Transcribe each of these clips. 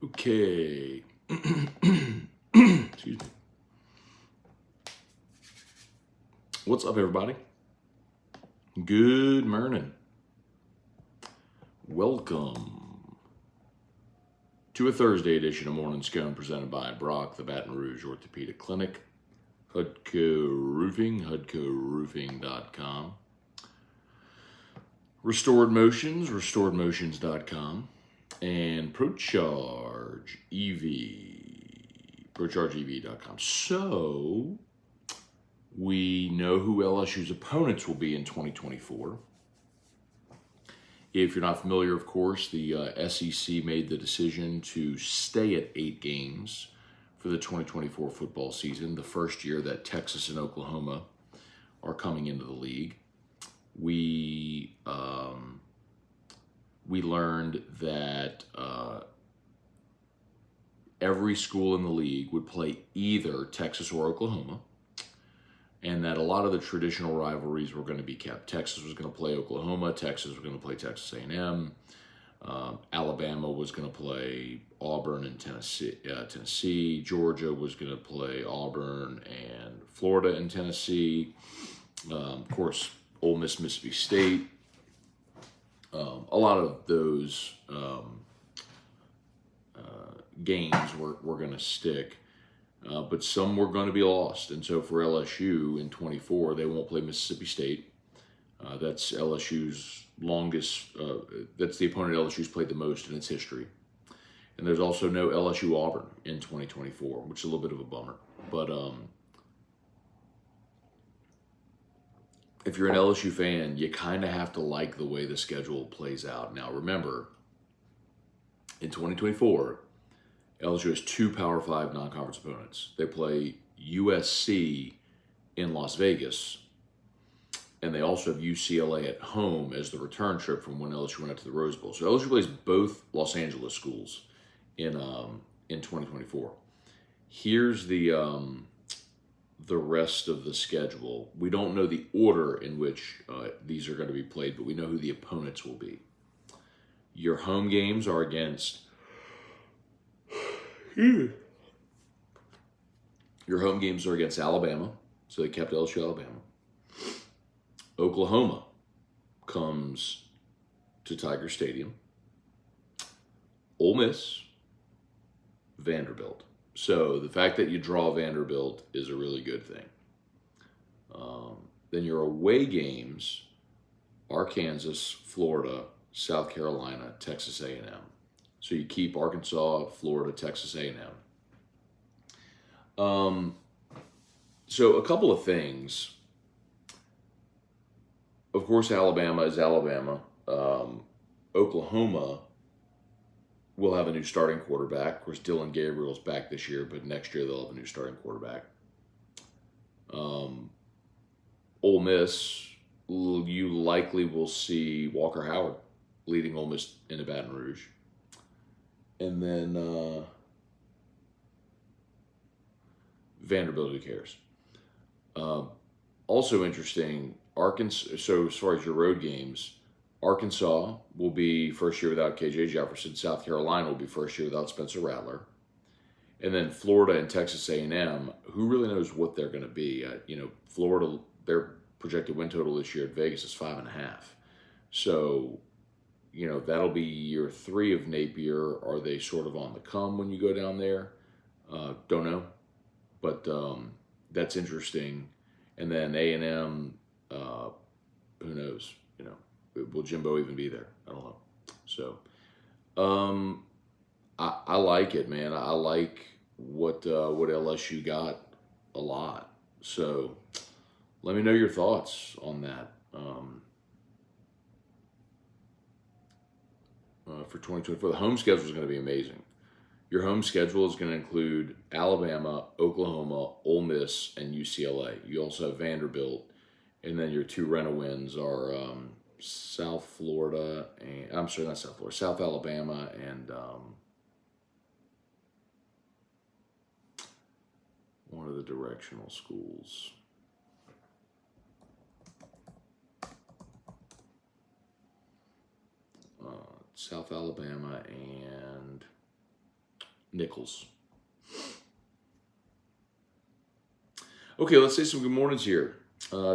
Okay. Excuse me. What's up, everybody? Good morning. Welcome to a Thursday edition of Morning Scone presented by Brock, the Baton Rouge Orthopedic Clinic, Hudco Roofing, HudcoRoofing.com, Restored Motions, RestoredMotions.com, and ProCharge EV, ProChargeEV.com. So, we know who LSU's opponents will be in 2024. If you're not familiar, of course, the SEC made the decision to stay at 8 games for the 2024 football season, the first year that Texas and Oklahoma are coming into the league. We learned that every school in the league would play either Texas or Oklahoma, and that a lot of the traditional rivalries were going to be kept. Texas was going to play Oklahoma. Texas was going to play Texas A&M. Alabama was going to play Auburn and Tennessee. Georgia was going to play Auburn and Florida and Tennessee. Of course, Ole Miss, Mississippi State. A lot of those games were going to stick. But some were going to be lost. And so for LSU in 24, they won't play Mississippi State. That's LSU's longest, that's the opponent LSU's played the most in its history. And there's also no LSU Auburn in 2024, which is a little bit of a bummer. But if you're an LSU fan, you kind of have to like the way the schedule plays out. Now, remember, in 2024, LSU has 2 Power 5 non-conference opponents. They play USC in Las Vegas, and they also have UCLA at home as the return trip from when LSU went out to the Rose Bowl. So LSU plays both Los Angeles schools in 2024. Here's the rest of the schedule. We don't know the order in which these are going to be played, but we know who the opponents will be. Your home games are against... Your home games are against Alabama, so they kept LSU Alabama. Oklahoma comes to Tiger Stadium. Ole Miss, Vanderbilt. So the fact that you draw Vanderbilt is a really good thing. Then your away games are Kansas, Florida, South Carolina, Texas A&M. So you keep Arkansas, Florida, Texas A&M. So a couple of things. Of course, Alabama is Alabama. Oklahoma will have a new starting quarterback. Of course, Dylan Gabriel's back this year, but next year they'll have a new starting quarterback. Ole Miss, you likely will see Walker Howard leading Ole Miss into Baton Rouge. And then Vanderbilt, who cares? Also interesting, Arkansas. So as far as your road games, Arkansas will be first year without KJ Jefferson. South Carolina will be first year without Spencer Rattler. And then Florida and Texas A&M, who really knows what they're going to be? Florida, their projected win total this year at Vegas is 5.5. So, that'll be year 3 of Napier. Are they sort of on the come when you go down there? Don't know. But that's interesting. And then A&M, who knows? Will Jimbo even be there? I don't know. So I like it, man. I like what LSU got a lot. So let me know your thoughts on that. For 2024, the home schedule is going to be amazing. Your home schedule is going to include Alabama, Oklahoma, Ole Miss, and UCLA. You also have Vanderbilt, and then your 2 rental wins are South Florida, and I'm sorry, not South Florida, South Alabama, and one of the directional schools. South Alabama and Nichols. Okay, let's say some good mornings here.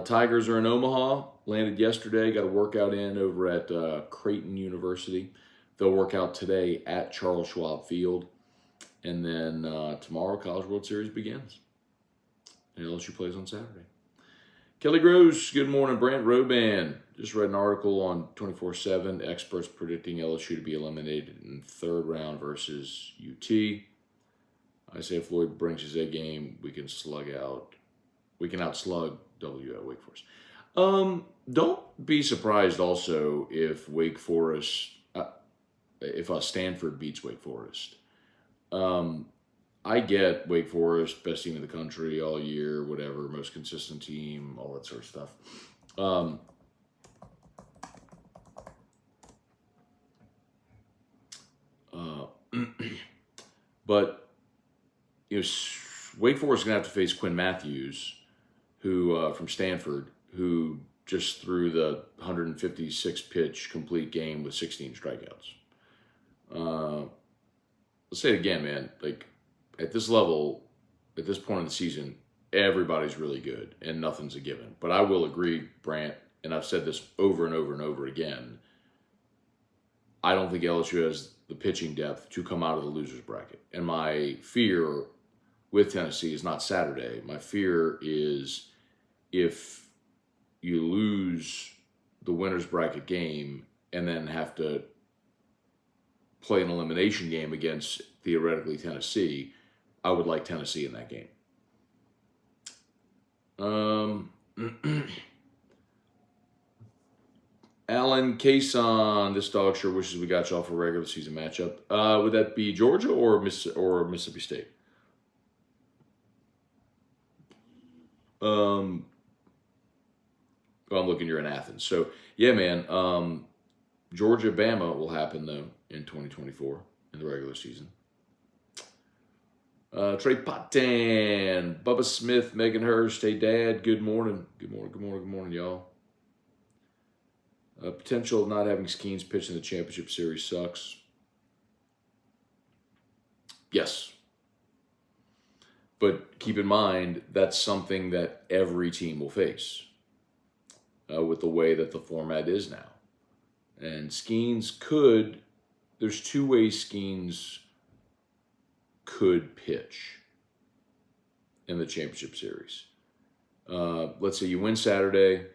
Tigers are in Omaha. Landed yesterday. Got a workout in over at Creighton University. They'll work out today at Charles Schwab Field. And then tomorrow, College World Series begins. And LSU plays on Saturday. Kelly Gross, good morning. Brant Roban, just read an article on 24/7. Experts predicting LSU to be eliminated in the third round versus UT. I say if Lloyd brings his A game, we can outslug W at Wake Forest. Don't be surprised also if Stanford beats Wake Forest. I get Wake Forest, best team in the country all year, whatever, most consistent team, all that sort of stuff. But Wake Forest is going to have to face Quinn Matthews, who from Stanford, who just threw the 156 pitch complete game with 16 strikeouts. Let's say it again, man. Like, at this level, at this point in the season, everybody's really good and nothing's a given. But I will agree, Brant, and I've said this over and over and over again, I don't think LSU has the pitching depth to come out of the loser's bracket. And my fear with Tennessee is not Saturday. My fear is if you lose the winner's bracket game and then have to play an elimination game against, theoretically, Tennessee, I would like Tennessee in that game. Alan Cason, this dog sure wishes we got y'all for a regular season matchup. Would that be Georgia or Mississippi State? Well, I'm looking, you're in Athens. So, yeah, man, Georgia-Bama will happen, though, in 2024 in the regular season. Trey Potan, Bubba Smith, Megan Hurst, hey, Dad, good morning. Good morning, y'all. Potential of not having Skeens pitch in the championship series sucks. Yes. But keep in mind, that's something that every team will face with the way that the format is now. And Skeens there's two ways Skeens could pitch in the championship series. Let's say you win Saturday,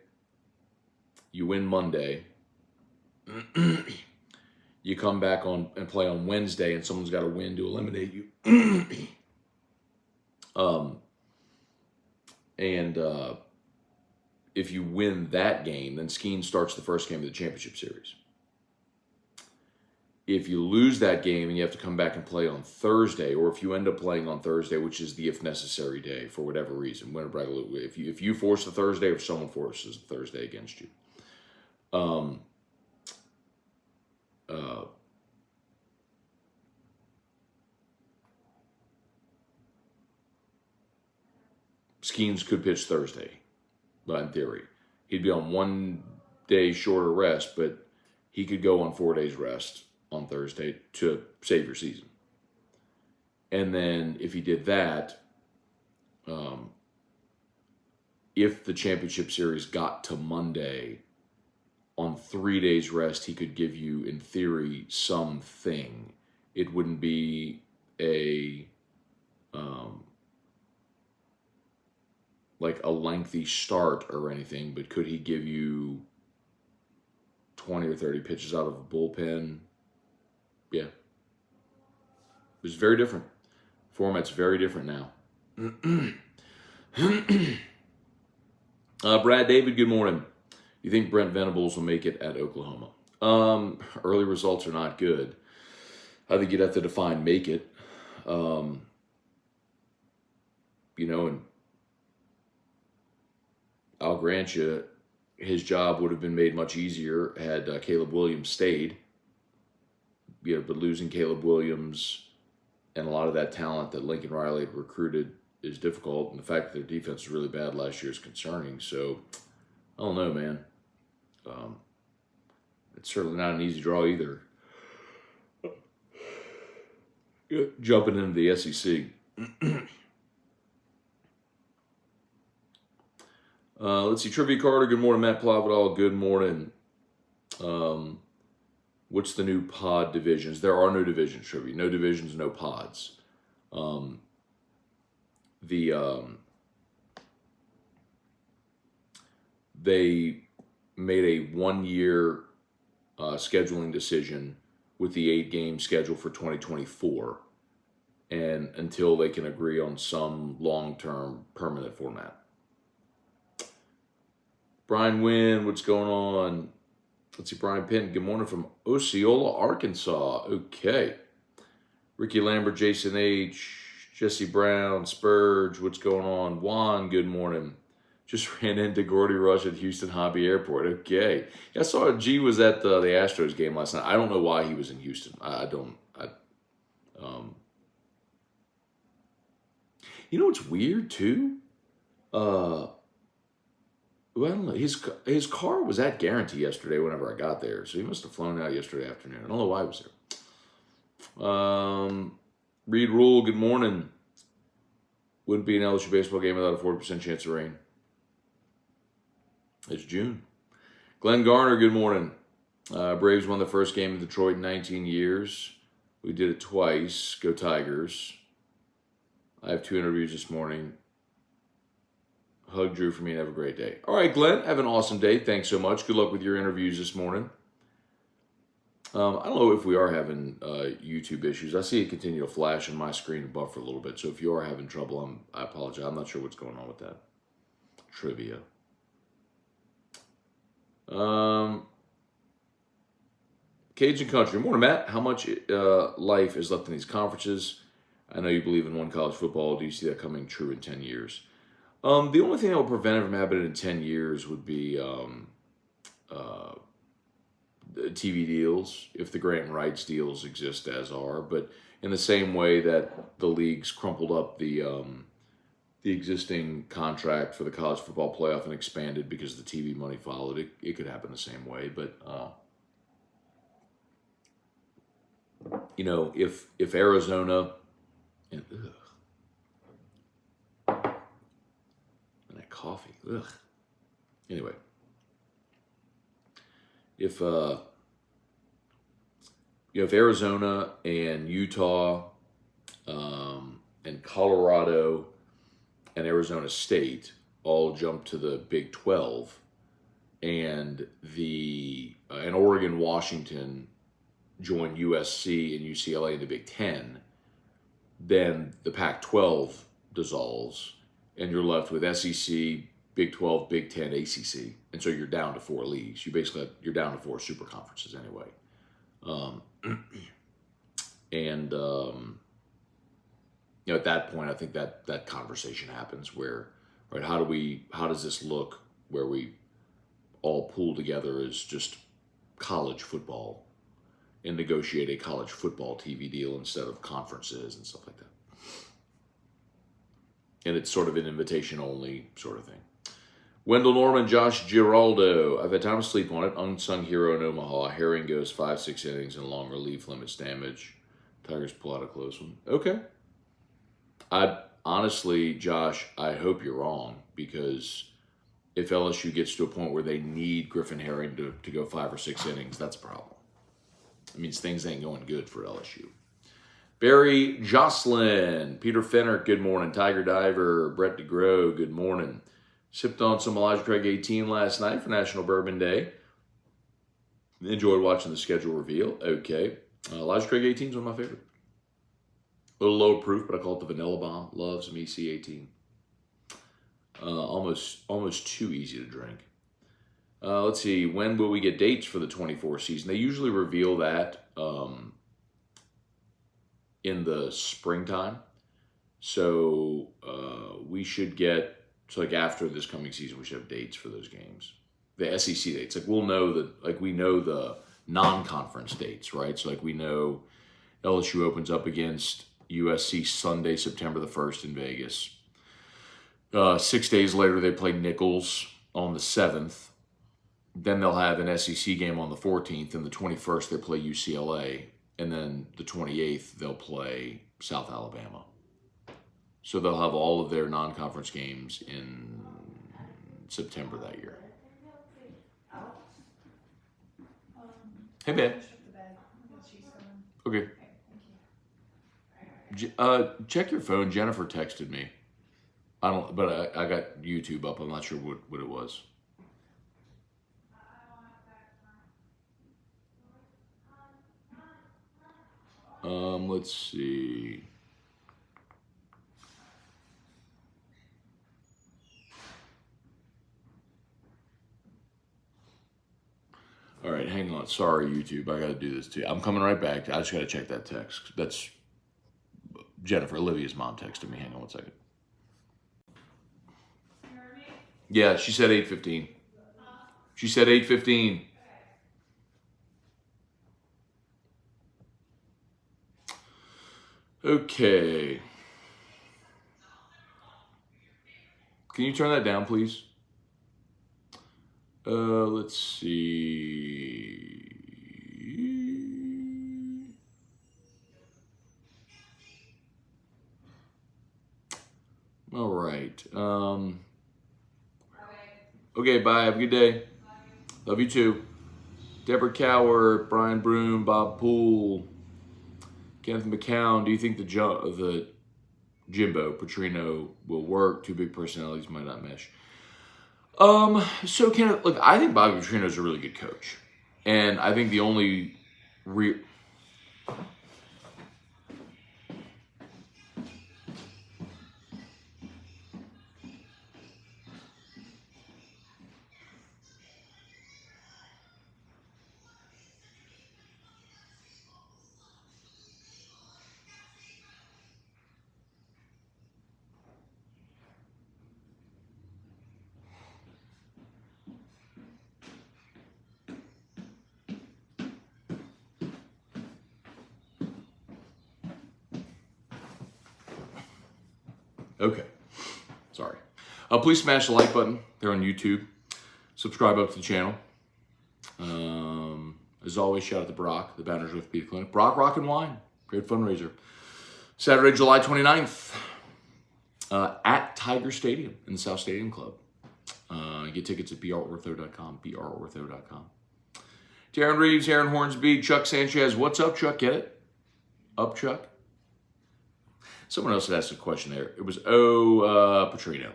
you win Monday, you come back on and play on Wednesday, and someone's got to win to eliminate you. If you win that game, then Skeen starts the first game of the championship series. If you lose that game and you have to come back and play on Thursday, or if you end up playing on Thursday, which is the if necessary day for whatever reason, if you force the Thursday or if someone forces the Thursday against you, Skeens could pitch Thursday, but in theory. He'd be on 1 day shorter rest, but he could go on 4 days rest on Thursday to save your season. And then if he did that, if the championship series got to Monday, on 3 days rest, he could give you, in theory, something. It wouldn't be a like a lengthy start or anything, but could he give you 20 or 30 pitches out of a bullpen? Yeah. It's very different. Format's very different now. Brad David, good morning. You think Brent Venables will make it at Oklahoma? Early results are not good. I think you'd have to define make it. And I'll grant you, his job would have been made much easier had Caleb Williams stayed. But losing Caleb Williams and a lot of that talent that Lincoln Riley had recruited is difficult. And the fact that their defense was really bad last year is concerning. So, I don't know, man. It's certainly not an easy draw either. Jumping into the SEC. Let's see. Trivia Carter, good morning. Matt Plavidal, good morning. What's the new pod divisions? There are no divisions, Trivia. No divisions, no pods. They made a 1-year scheduling decision with the 8-game schedule for 2024, and until they can agree on some long-term permanent format. Brian Wynn, what's going on? Let's see, Brian Pinton, good morning from Osceola, Arkansas. Okay. Ricky Lambert, Jason H., Jesse Brown, Spurge, what's going on? Juan, good morning. Just ran into Gordy Rush at Houston Hobby Airport. Okay. Yeah, I saw G was at the Astros game last night. I don't know why he was in Houston. You know what's weird, too? Well, I don't know. His car was at Guarantee yesterday whenever I got there, so he must have flown out yesterday afternoon. I don't know why he was there. Reed Rule, good morning. Wouldn't be an LSU baseball game without a 40% chance of rain. It's June. Glenn Garner, good morning. Braves won the first game in Detroit in 19 years. We did it twice. Go Tigers. I have 2 interviews this morning. Hug Drew for me and have a great day. All right, Glenn, have an awesome day. Thanks so much. Good luck with your interviews this morning. I don't know if we are having YouTube issues. I see it continue to flash on my screen and buffer a little bit. So if you are having trouble, I apologize. I'm not sure what's going on with that. Trivia. Cajun Country. Morning, Matt. How much life is left in these conferences? I know you believe in one college football. Do you see that coming true in 10 years? The only thing that would prevent it from happening in 10 years would be TV deals, if the grant and rights deals exist as are. But in the same way that the leagues crumpled up the existing contract for the college football playoff and expanded because the TV money followed, it could happen the same way. But if Arizona and that coffee, anyway, if Arizona and Utah and Colorado and Arizona State all jump to the Big 12, and and Oregon, Washington join USC and UCLA in the Big 10, then the Pac-12 dissolves, and you're left with SEC, Big 12, Big 10, ACC, and so you're down to 4 leagues. You're down to 4 super conferences anyway. At that point, I think that conversation happens where, right, how does this look where we all pool together as just college football and negotiate a college football TV deal instead of conferences and stuff like that. And it's sort of an invitation-only sort of thing. Wendell Norman, Josh Giraldo. I've had time to sleep on it. Unsung hero in Omaha. Herring goes 5-6 innings and long relief limits damage. Tigers pull out a close one. Okay. Honestly, Josh, I hope you're wrong, because if LSU gets to a point where they need Griffin Herring to go 5 or 6 innings, that's a problem. It means things ain't going good for LSU. Barry Jocelyn, Peter Fenner, good morning. Tiger Diver, Brett DeGrow, good morning. Sipped on some Elijah Craig 18 last night for National Bourbon Day. Enjoyed watching the schedule reveal. Okay. Elijah Craig 18 is one of my favorites. A little low proof, but I call it the Vanilla Bomb. Love some EC18. Almost too easy to drink. Let's see. When will we get dates for the 24 season? They usually reveal that in the springtime. So we should get, like after this coming season, we should have dates for those games. The SEC dates. Like we'll know we know the non-conference dates, right? So like we know LSU opens up against USC Sunday, September the 1st in Vegas. 6 days later, they play Nichols on the 7th. Then they'll have an SEC game on the 14th, and the 21st they play UCLA. and then the 28th they'll play South Alabama. So they'll have all of their non-conference games in September that year. Hey, babe. Okay. Check your phone. Jennifer texted me. But I got YouTube up. I'm not sure what it was. Let's see. All right, hang on. Sorry, YouTube. I got to do this too. I'm coming right back. I just got to check that text. That's Jennifer, Olivia's mom texted me. Hang on one second. Yeah, she said 8:15. She said 8:15. Okay. Can you turn that down, please? Let's see. All right. Okay, bye. Have a good day. Love you too. Deborah Coward, Brian Broom, Bob Poole, Kenneth McCown. Do you think the Jimbo Petrino will work? Two big personalities might not mesh. So Kenneth, look, I think Bobby Petrino is a really good coach, and I think the only Okay. Sorry. Please smash the like button. They're on YouTube. Subscribe up to the channel. As always, shout out to Brock, the Bounders with Beef Clinic. Brock Rock and Wine. Great fundraiser. Saturday, July 29th at Tiger Stadium in the South Stadium Club. Get tickets at brortho.com, brortho.com. Darren Reeves, Aaron Hornsby, Chuck Sanchez. What's up, Chuck? Get it? Up, Chuck? Someone else had asked a question there. It was, Petrino.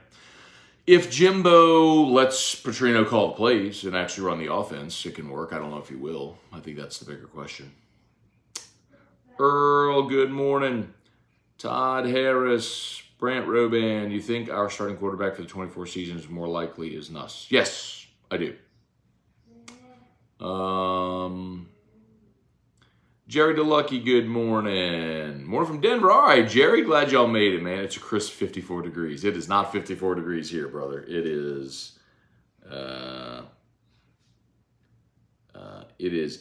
If Jimbo lets Petrino call the plays and actually run the offense, it can work. I don't know if he will. I think that's the bigger question. Earl, good morning. Todd Harris, Brant Roban. You think our starting quarterback for the 24 season is more likely is Nuss? Yes, I do. Jerry DeLucky, good morning. Morning from Denver. All right, Jerry, glad y'all made it, man. It's a crisp 54 degrees. It is not 54 degrees here, brother. It is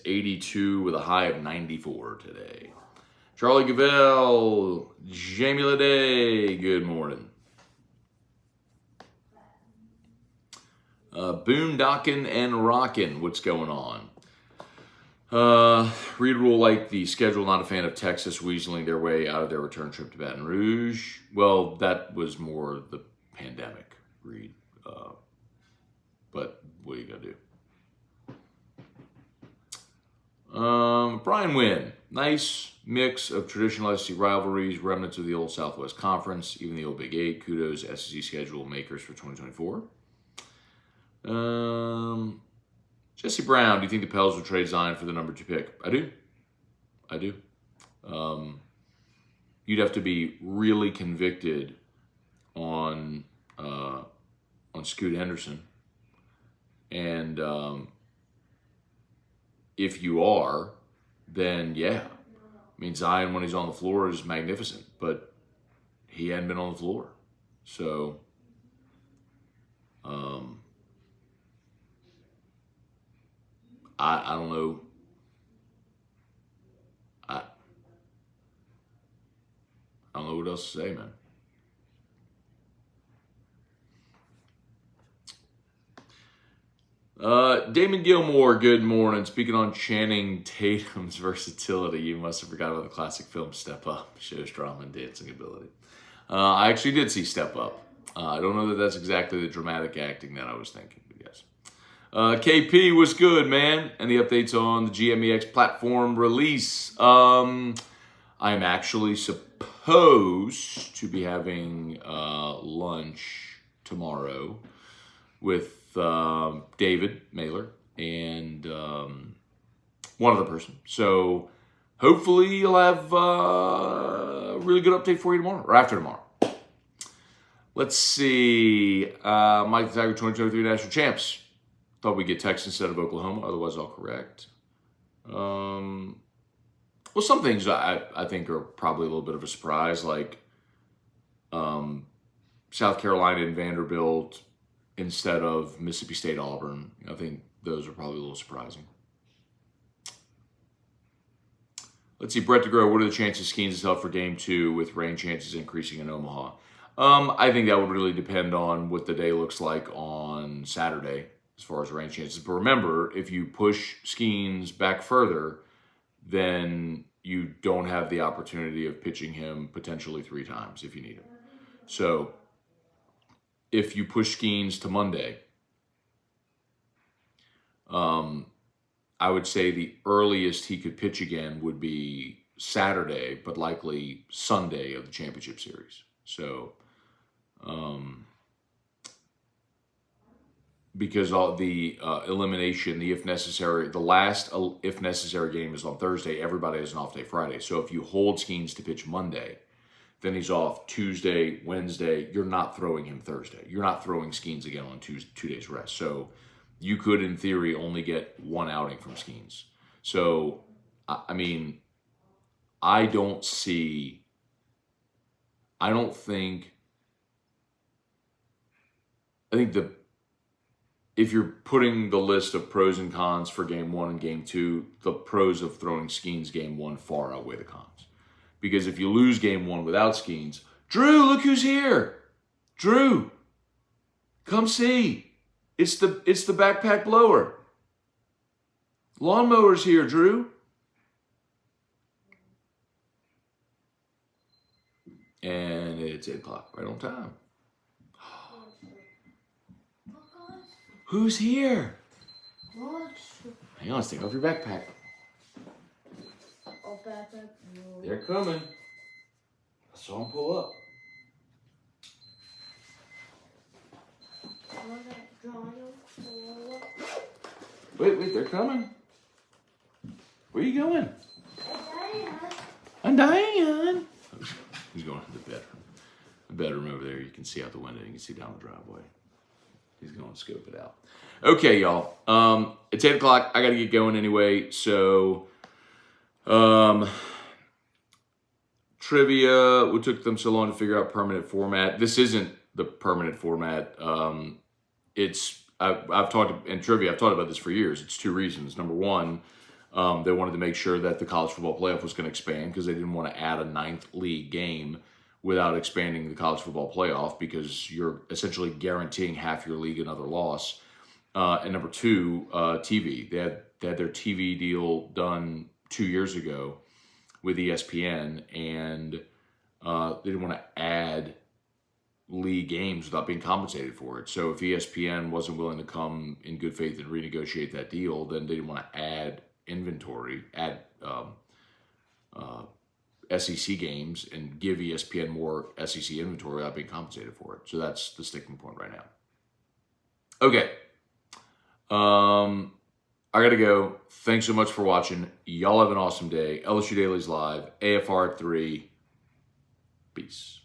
82 with a high of 94 today. Charlie Gavell, Jamie Leday, good morning. Boondockin' and rockin', what's going on? Reed will like the schedule, not a fan of Texas weaseling their way out of their return trip to Baton Rouge. Well, that was more the pandemic, Reed. But what are you going to do? Brian Wynn, nice mix of traditional SEC rivalries, remnants of the old Southwest Conference, even the old Big Eight. Kudos, SEC schedule makers for 2024. Jesse Brown, do you think the Pels will trade Zion for the number 2 pick? I do. You'd have to be really convicted on Scoot Henderson. And if you are, then yeah. I mean, Zion, when he's on the floor, is magnificent. But he hadn't been on the floor. So, I don't know. I don't know what else to say, man. Damon Gilmore, good morning. Speaking on Channing Tatum's versatility, you must have forgot about the classic film Step Up. Shows drama and dancing ability. I actually did see Step Up. I don't know that that's exactly the dramatic acting that I was thinking, but yes. KP was good, man. And the updates on the GMEX platform release. I am actually supposed to be having lunch tomorrow with David Mailer and one other person. So hopefully you'll have a really good update for you tomorrow or after tomorrow. Let's see. Mike the Tiger 2023 National Champs. Thought we'd get Texas instead of Oklahoma. Otherwise, all correct. Well, some things I think are probably a little bit of a surprise, like South Carolina and Vanderbilt instead of Mississippi State, Auburn. I think those are probably a little surprising. Let's see, Brett DeGrow, what are the chances Skeens is held for Game 2 with rain chances increasing in Omaha? I think that would really depend on what the day looks like on Saturday as far as rain chances. But remember, if you push Skeens back further, then you don't have the opportunity of pitching him potentially 3 times if you need him. So if you push Skeens to Monday, I would say the earliest he could pitch again would be Saturday, but likely Sunday of the championship series. So, because all the elimination, the if necessary, the last if necessary game is on Thursday, everybody has an off day Friday. So if you hold Skeens to pitch Monday, then he's off Tuesday, Wednesday. You're not throwing him Thursday. You're not throwing Skeens again on 2 days rest. So you could, in theory, only get 1 outing from Skeens. So, I mean, I think if you're putting the list of pros and cons for Game 1 and Game 2, the pros of throwing Skeens Game 1 far outweigh the cons. Because if you lose Game 1 without Skeens, Drew, look who's here. Drew, come see. It's the backpack blower. Lawnmower's here, Drew. And it's 8 o'clock, right on time. Who's here? Hang on, let's take off your backpack. They're coming. I saw them pull up. Wait, they're coming. Where are you going? I'm dying. He's going to the bedroom. The bedroom over there, you can see out the window. You can see down the driveway. He's going to scope it out. Okay, y'all. It's 8 o'clock. I got to get going anyway. So, trivia. What took them so long to figure out permanent format? This isn't the permanent format. I've talked in trivia. I've talked about this for years. It's 2 reasons. Number one, they wanted to make sure that the college football playoff was going to expand because they didn't want to add a 9th league game without expanding the college football playoff because you're essentially guaranteeing half your league another loss. And number 2, TV. They had their TV deal done 2 years ago with ESPN, and they didn't want to add league games without being compensated for it. So if ESPN wasn't willing to come in good faith and renegotiate that deal, then they didn't want to add inventory, SEC games and give ESPN more SEC inventory without being compensated for it. So that's the sticking point right now. Okay. I got to go. Thanks so much for watching. Y'all have an awesome day. LSU Daily's live. AFR at 3. Peace.